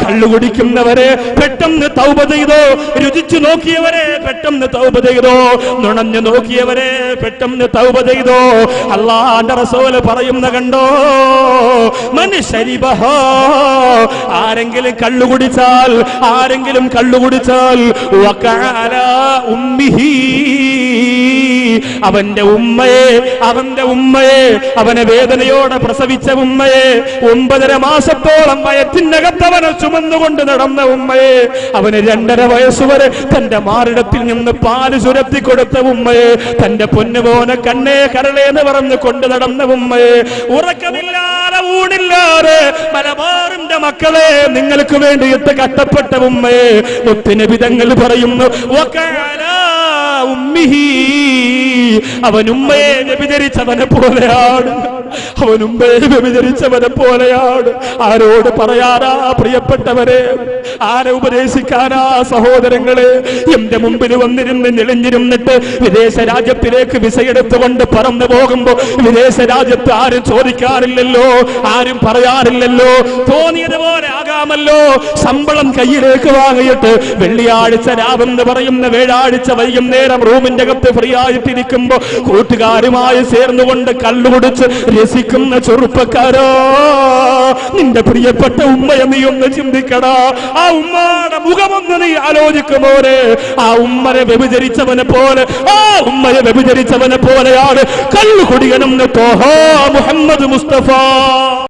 കള്ളു കുടിക്കുന്നവരെ പെട്ടെന്ന് തൗബ ചെയ്തോ, രുചിച്ചു നോക്കിയവരെ പെട്ടെന്ന് തൗബ ചെയ്തോ, നുണഞ്ഞു നോക്കിയവരെ പെട്ടെന്ന് തൗബ ചെയ്തോ. അല്ലാഹുവിന്റെ റസൂൽ പറയുന്ന കണ്ടോ, മൻ ശരിബഹാ, ആരെങ്കിലും കള്ളു കുടിച്ചാൽ വഖഅല ഉമ്മിഹി, അവന്റെ ഉമ്മയെ അവനെ വേദനയോടെ പ്രസവിച്ച ഉമ്മയെ, 9.5 മാസത്തോളം വയറ്റിനകത്ത് അവനെ ചുമന്നുകൊണ്ട് നടന്ന ഉമ്മയെ, അവന് 2.5 വയസ്സുവരെ തന്റെ മാറിടത്തിൽ നിന്ന് പാല് ചുരത്തി കൊടുത്ത ഉമ്മയെ, തന്റെ പൊന്നുമോനെ കണ്ണേ കരളേന്ന് പറഞ്ഞു കൊണ്ട് നടന്ന ഉമ്മയെ, ഉറക്കമില്ലാതെ ഊണില്ലാതെ മലബാറിന്റെ മക്കളെ നിങ്ങൾക്ക് വേണ്ടിയിട്ട് കഷ്ടപ്പെട്ട ഉമ്മയെ, മുത്തുനബി തങ്ങൾ പറയുന്നു വഖഅല ഉമ്മിഹി, അവൻ ഉമ്മയെ വ്യഭിചരിച്ചവനെ പോലെയാണ്, ആരോട് പറയാനാ പ്രിയപ്പെട്ടവരെ, ആരെ ഉപദേശിക്കാനാ സഹോദരങ്ങളെ? എന്റെ മുമ്പിൽ വന്നിരുന്ന് ഞെളിഞ്ഞിരുന്നിട്ട് വിദേശ രാജ്യത്തിലേക്ക് വിസയെടുത്തുകൊണ്ട് പറന്നു പോകുമ്പോ വിദേശ രാജ്യത്ത് ആരും ചോദിക്കാറില്ലല്ലോ, ആരും പറയാറില്ലല്ലോ, തോന്നിയതുപോലെ ആകാമല്ലോ. ശമ്പളം കയ്യിലേക്ക് വാങ്ങിയിട്ട് വെള്ളിയാഴ്ച രാവെന്ന് പറയുന്ന വ്യാഴാഴ്ച വൈകുന്നേരം റൂമിന്റെ അകത്ത് ഫ്രീ ആയിട്ടിരിക്കുമ്പോ കൂട്ടുകാരുമായി ചേർന്നുകൊണ്ട് കള്ളുകുടിച്ച് രസിക്കുന്ന ചെറുപ്പക്കാരോ, നിന്റെ പ്രിയപ്പെട്ട ഉമ്മയെ നീ ഒന്ന് ചിന്തിക്കടാ. ആ ഉമ്മയുടെ മുഖമൊന്ന് നീ ആലോചിക്കുമോരെ, ആ ഉമ്മയെ വ്യഭിചരിച്ചവനെ പോലെയാണ് കള്ളുകുടിയനെന്ന് തോഹ മുഹമ്മദ് മുസ്തഫ.